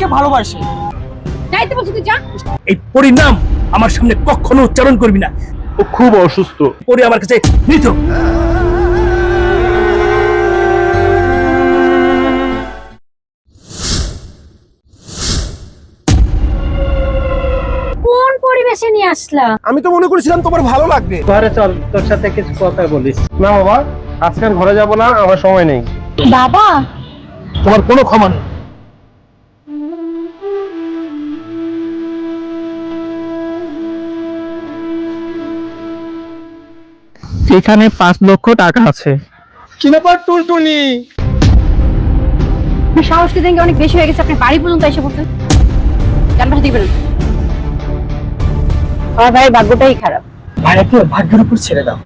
পরীকে ভালোবাসে। যাইতে বলছি তুই যা। এই পরিণাম আমার সামনে কখনো উচ্চারণ করবি না। ও খুব অসুস্থ। পরি আমার কাছে মৃত। কোন পরিবেশে নিয়ে আসলা? আমি তো মনে করেছিলাম তোমার ভালো লাগবে। ঘরে চল, তোর সাথে কিছু কথা বলিস। না বাবা, আজকে আর ঘরে যাব না, আমার সময় নেই। বাবা, তোমার কোনো ক্ষমা নেই। এখানে 5 লক্ষ টাকা আছে। কি ব্যাপার টুনটুনি? আপনার সাহস কি দেখে অনেক বেশি হয়ে গেছে, আপনি বাড়ি পর্যন্ত এসে পড়ছেন। জান পাঠা দিবেন। আমার ভাই ভাগ্যটাই খারাপ। ভাইয়াকে ভাগ্যের উপর ছেড়ে দাও।